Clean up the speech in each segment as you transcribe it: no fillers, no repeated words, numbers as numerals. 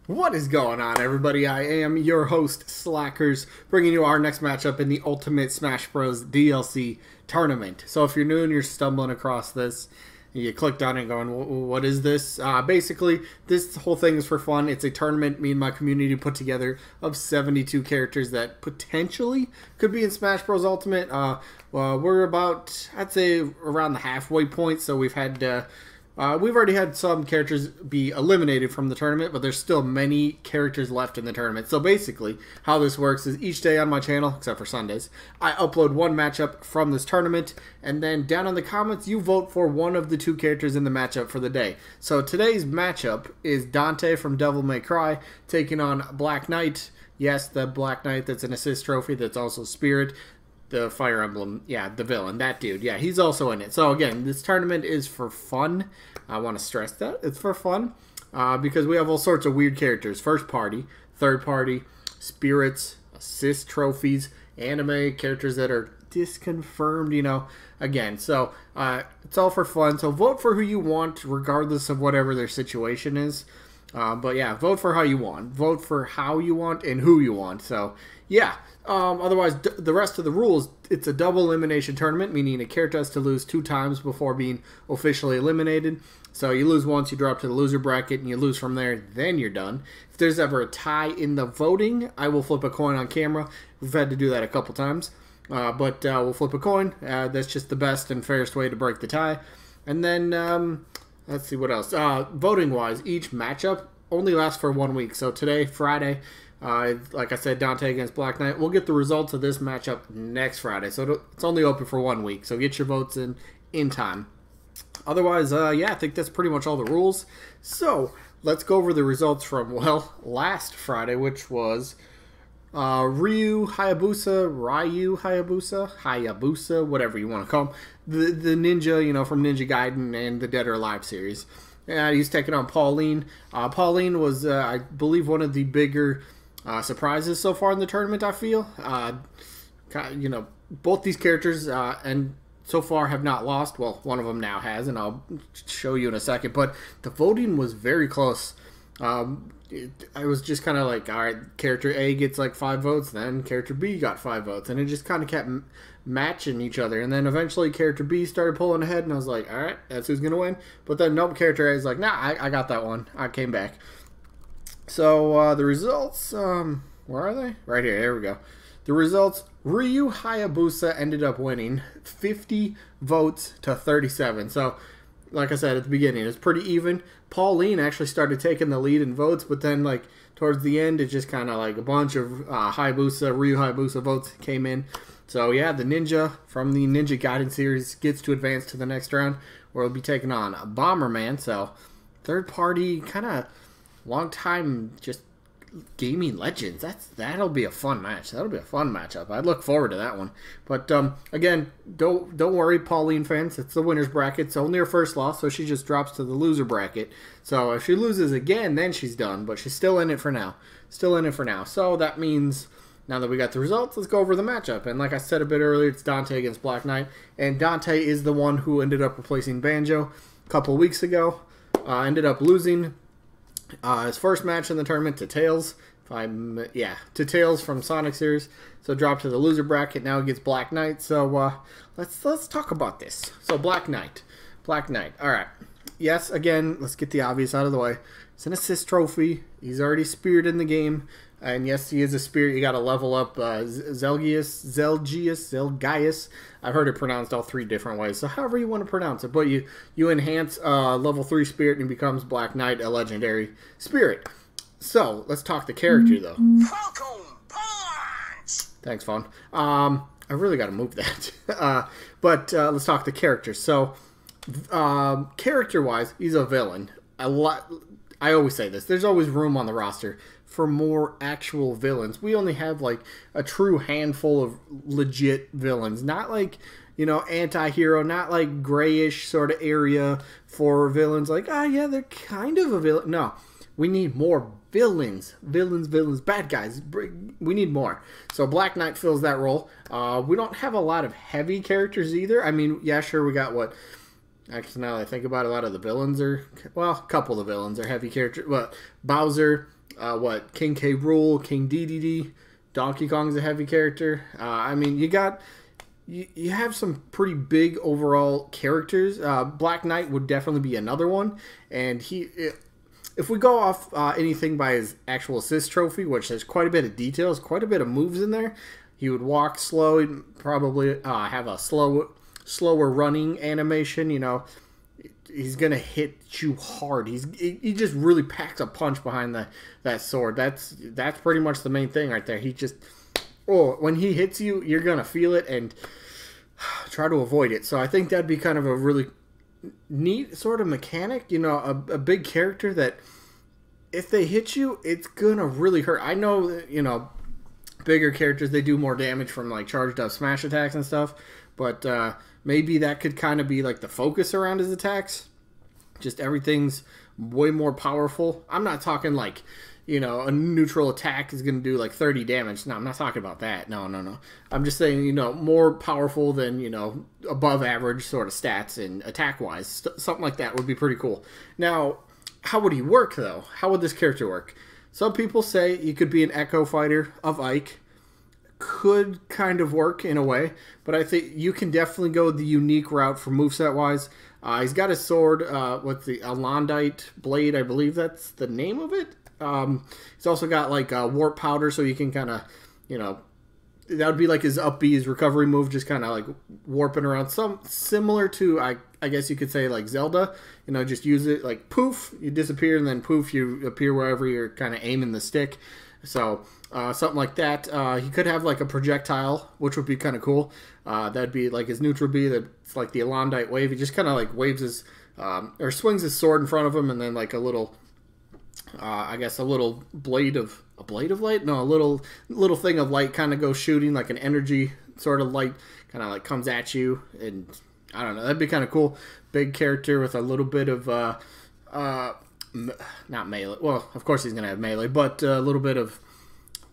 What is going on, everybody? I am your host, Slackers, bringing you our next matchup in the Ultimate Smash Bros. DLC tournament. So if you're new and you're stumbling across this, you clicked on it going, what is this? Basically, this whole thing is for fun. It's a tournament me and my community put together of 72 characters that potentially could be in Smash Bros. Ultimate. Well, we're about, I'd say, around the halfway point, so we've already had some characters be eliminated from the tournament, but there's still many characters left in the tournament. So basically, how this works is each day on my channel, except for Sundays, I upload one matchup from this tournament, and then down in the comments, you vote for one of the two characters in the matchup for the day. So today's matchup is Dante from Devil May Cry taking on Black Knight. Yes, the Black Knight that's an assist trophy that's also Spirit. The Fire Emblem, yeah, the villain, that dude, yeah, he's also in it. So again, this tournament is for fun. I want to stress that. It's for fun because we have all sorts of weird characters. First party, third party, spirits, assist trophies, anime characters that are disconfirmed, you know. Again, so it's all for fun. So vote for who you want regardless of whatever their situation is. But yeah, vote for how you want. Vote for how you want and who you want. So yeah. Otherwise, the rest of the rules, it's a double elimination tournament, meaning a character has to lose 2 times before being officially eliminated. So you lose once, you drop to the loser bracket, and you lose from there, then you're done. If there's ever a tie in the voting, I will flip a coin on camera. We've had to do that a couple times. But we'll flip a coin. That's just the best and fairest way to break the tie. And then, let's see what else. Voting-wise, each matchup only lasts for 1 week. So today, Friday, like I said, Dante against Black Knight. We'll get the results of this matchup next Friday. So it's only open for 1 week. So get your votes in time. Otherwise, yeah, I think that's pretty much all the rules. So let's go over the results from, well, last Friday, which was Ryu Hayabusa, whatever you want to call him. The ninja, you know, from Ninja Gaiden and the Dead or Alive series. He's taking on Pauline. Pauline was, I believe, one of the bigger surprises so far in the tournament, I feel. You know, both these characters and so far have not lost. Well, one of them now has, and I'll show you in a second. But the voting was very close. I was just kind of like, all right, character A gets like 5 votes, then character B got 5 votes, and it just kind of kept matching each other. And then eventually character B started pulling ahead, and I was like, all right, that's who's gonna win. But then nope, character A is like, nah, I got that one. I came back. So the results, where are they? Right here. There we go. The results: Ryu Hayabusa ended up winning 50 votes to 37. So, like I said at the beginning, it's pretty even. Pauline actually started taking the lead in votes, but then like towards the end, it just kind of like a bunch of Ryu Hayabusa votes came in. So yeah, the ninja from the Ninja Gaiden series gets to advance to the next round, where we'll be taking on Bomberman. So third party, kind of long time, just gaming legends. That'll be a fun match. That'll be a fun matchup. I'd look forward to that one. But again, don't worry, Pauline fans. It's the winner's bracket. It's only her first loss, so she just drops to the loser bracket. So if she loses again, then she's done. But she's still in it for now. Still in it for now. So that means now that we got the results, let's go over the matchup. And like I said a bit earlier, it's Dante against Black Knight. And Dante is the one who ended up replacing Banjo a couple weeks ago. Ended up losing his first match in the tournament to Tails. To Tails from Sonic series. So dropped to the loser bracket. Now he gets Black Knight. So let's talk about this. So Black Knight. All right. Yes, again, let's get the obvious out of the way. It's an assist trophy. He's already Spirit in the game. And yes, he is a Spirit. You got to level up Zelgius. I've heard it pronounced all 3 different ways. So however you want to pronounce it. But you enhance level 3 Spirit and he becomes Black Knight, a legendary Spirit. So let's talk the character though. Thanks, phone. I really got to move that. But let's talk the character. So character-wise, he's a villain. I always say this. There's always room on the roster for more actual villains. We only have like a true handful of legit villains. Not like, you know, anti-hero, not like grayish sort of area for villains. Like, yeah, they're kind of a villain. No, we need more villains. Villains, bad guys. We need more. So Black Knight fills that role. We don't have a lot of heavy characters either. I mean, yeah, sure, we got what Actually, now that I think about it, a lot of the villains are, well, a couple of the villains are heavy characters. But Bowser, King K. Rool, King Dedede, Donkey Kong's a heavy character. I mean, you have some pretty big overall characters. Black Knight would definitely be another one, and if we go off anything by his actual assist trophy, which has quite a bit of details, quite a bit of moves in there, he would walk slow, he'd probably have a slower running animation. You know, he's gonna hit you hard. He just really packs a punch behind that sword. That's pretty much the main thing right there. When he hits you, you're gonna feel it and try to avoid it. So I think that'd be kind of a really neat sort of mechanic. You know, a big character that if they hit you, it's gonna really hurt. I know, you know, bigger characters, they do more damage from like charged up smash attacks and stuff, but maybe that could kind of be like the focus around his attacks. Just everything's way more powerful. I'm not talking like, you know, a neutral attack is going to do like 30 damage. No, I'm not talking about that. No. I'm just saying, you know, more powerful than, you know, above average sort of stats and attack-wise. Something like that would be pretty cool. Now, how would he work, though? How would this character work? Some people say he could be an Echo Fighter of Ike. Could kind of work in a way, but I think you can definitely go the unique route for moveset-wise. He's got his sword with the Alondite Blade, I believe that's the name of it. He's also got like warp powder, so you can kind of, you know, that would be like his up B, his recovery move, just kind of like warping around. Some similar to, I guess you could say like Zelda, you know, just use it like poof, you disappear, and then poof, you appear wherever you're kind of aiming the stick. So something like that. He could have like a projectile, which would be kind of cool. That'd be like his neutral B, that's like the Alondite wave. He just kind of like waves his, or swings his sword in front of him, and then like a little, I guess a little blade of light? No, a little thing of light kind of goes shooting, like an energy sort of light kind of like comes at you, and I don't know, that'd be kind of cool. Big character with a little bit of not melee. Well, of course he's gonna have melee, but a little bit of,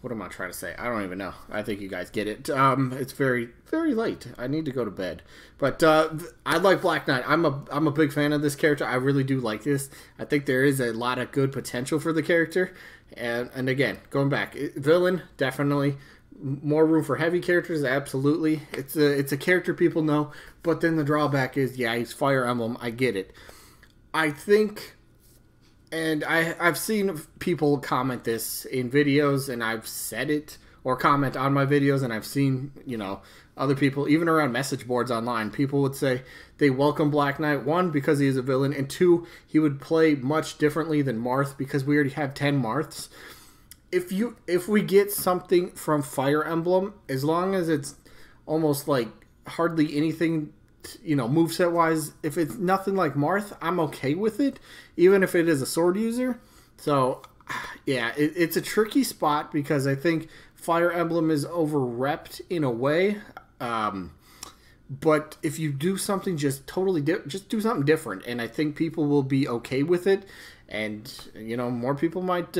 what am I trying to say? I don't even know. I think you guys get it. It's very, very late. I need to go to bed. But I like Black Knight. I'm a big fan of this character. I really do like this. I think there is a lot of good potential for the character. And again, going back, villain, definitely. More room for heavy characters, absolutely. It's a character people know. But then the drawback is, yeah, he's Fire Emblem. I get it. I think... And I've seen people comment this in videos, and I've said it, or comment on my videos, and I've seen, you know, other people, even around message boards online, people would say they welcome Black Knight, one, because he is a villain, and two, he would play much differently than Marth, because we already have 10 Marths. If we get something from Fire Emblem, as long as it's almost like hardly anything, you know, moveset wise, if it's nothing like Marth, I'm okay with it, even if it is a sword user. So yeah, it's a tricky spot, because I think Fire Emblem is over-repped in a way, but if you do something just totally just do something different, and I think people will be okay with it, and you know, more people might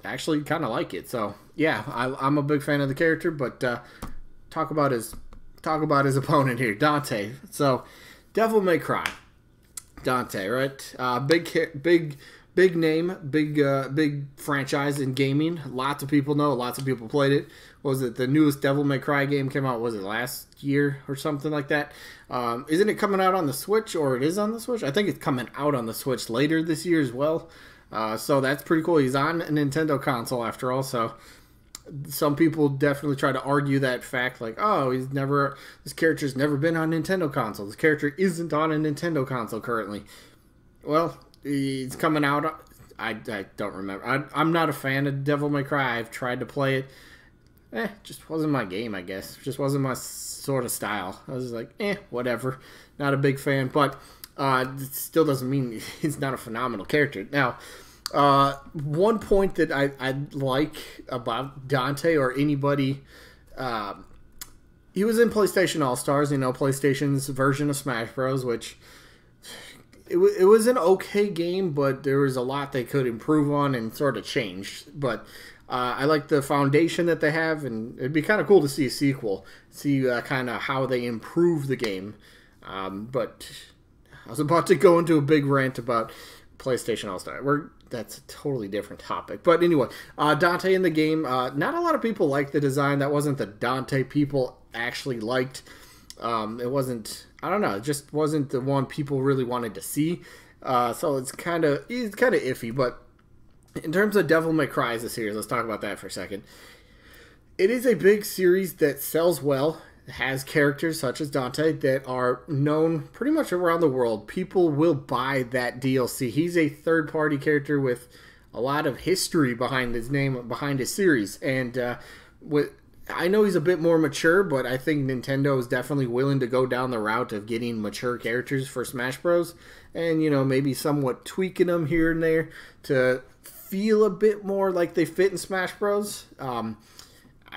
actually kind of like it. So yeah, I'm a big fan of the character, but talk about his opponent here, Dante. So, Devil May Cry, Dante, right? Big name, big franchise in gaming. Lots of people know. Lots of people played it. Was it the newest Devil May Cry game came out? Was it last year or something like that? Isn't it coming out on the Switch, or it is on the Switch? I think it's coming out on the Switch later this year as well. So that's pretty cool. He's on a Nintendo console after all. So. Some people definitely try to argue that fact, like, oh, this character's never been on Nintendo console. This character isn't on a Nintendo console currently. Well, he's coming out. I don't remember. I'm not a fan of Devil May Cry. I've tried to play it. Just wasn't my game, I guess. Just wasn't my sort of style. I was like, whatever. Not a big fan, but it still doesn't mean he's not a phenomenal character. Now, one point that I like about Dante, or anybody, he was in PlayStation All-Stars, you know, PlayStation's version of Smash Bros., which it was an okay game, but there was a lot they could improve on and sort of change. But I like the foundation that they have, and it'd be kind of cool to see a sequel, see kind of how they improve the game. But I was about to go into a big rant about PlayStation All-Star. We're that's a totally different topic. But anyway, Dante in the game. Not a lot of people liked the design. That wasn't the Dante people actually liked. It wasn't. I don't know. It just wasn't the one people really wanted to see. So it's kind of iffy. But in terms of Devil May Cry as a series, let's talk about that for a second. It is a big series that sells well. It has characters such as Dante that are known pretty much around the world. People will buy that DLC. He's a third-party character with a lot of history behind his name, behind his series. And I know he's a bit more mature, but I think Nintendo is definitely willing to go down the route of getting mature characters for Smash Bros. And, you know, maybe somewhat tweaking them here and there to feel a bit more like they fit in Smash Bros.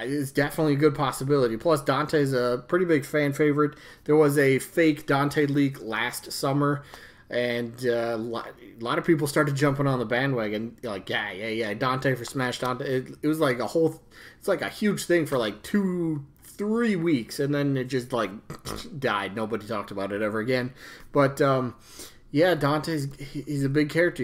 It's definitely a good possibility. Plus, Dante's a pretty big fan favorite. There was a fake Dante leak last summer, and a lot of people started jumping on the bandwagon. Like, yeah, Dante for Smash Dante. It was like it's like a huge thing for like 2-3 weeks, and then it just like died. Nobody talked about it ever again. But yeah, he's a big character.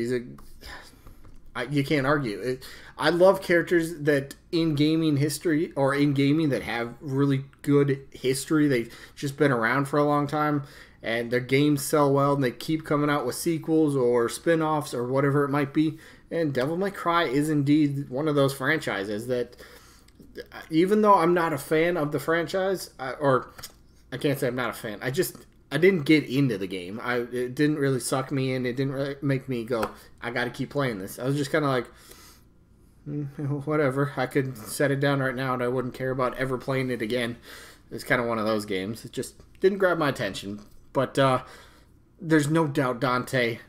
You can't argue. I love characters that in gaming history or in gaming that have really good history. They've just been around for a long time and their games sell well and they keep coming out with sequels or spin-offs or whatever it might be. And Devil May Cry is indeed one of those franchises that, even though I'm not a fan of the franchise, or I can't say I'm not a fan, I didn't get into the game. It didn't really suck me in. It didn't really make me go, I got to keep playing this. I was just kind of like, whatever. I could set it down right now and I wouldn't care about ever playing it again. It's kind of one of those games. It just didn't grab my attention. But there's no doubt Dante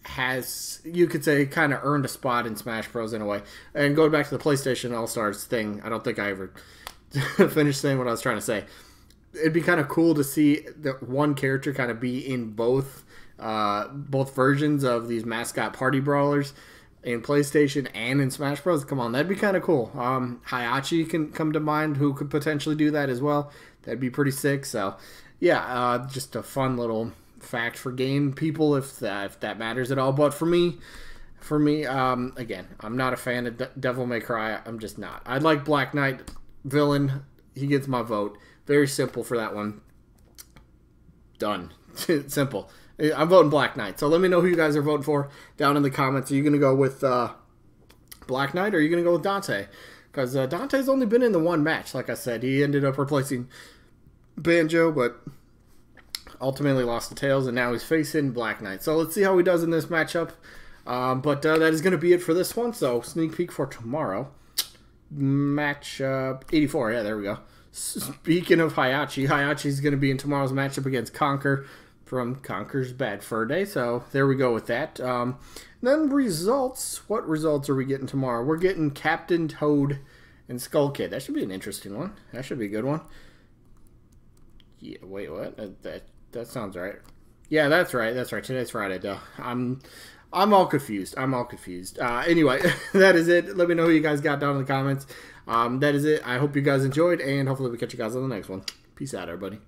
has, you could say, kind of earned a spot in Smash Bros. In a way. And going back to the PlayStation All-Stars thing, I don't think I ever finished saying what I was trying to say. It'd be kind of cool to see that one character kind of be in both versions of these mascot party brawlers in PlayStation and in Smash Bros. Come on, that'd be kind of cool. Hayachi can come to mind, who could potentially do that as well. That'd be pretty sick. So, yeah, just a fun little fact for game people, if that matters at all. But for me, again, I'm not a fan of Devil May Cry. I'm just not. I'd like Black Knight villain. He gets my vote. Very simple for that one. Done. Simple. I'm voting Black Knight. So let me know who you guys are voting for down in the comments. Are you going to go with Black Knight or are you going to go with Dante? Because Dante's only been in the one match. Like I said, he ended up replacing Banjo, but ultimately lost to Tails, and now he's facing Black Knight. So let's see how he does in this matchup. But that is going to be it for this one. So sneak peek for tomorrow. Matchup 84. Yeah, there we go. Speaking of Hayachi's going to be in tomorrow's matchup against Conker from Conker's Bad Fur Day. So there we go with that. Then results. What results are we getting tomorrow? We're getting Captain Toad and Skull Kid. That should be an interesting one. That should be a good one. Yeah, wait, what? That sounds right. Yeah, that's right. That's right. Today's Friday, though. I'm all confused. Anyway, that is it. Let me know who you guys got down in the comments. That is it. I hope you guys enjoyed, and hopefully we catch you guys on the next one. Peace out, everybody.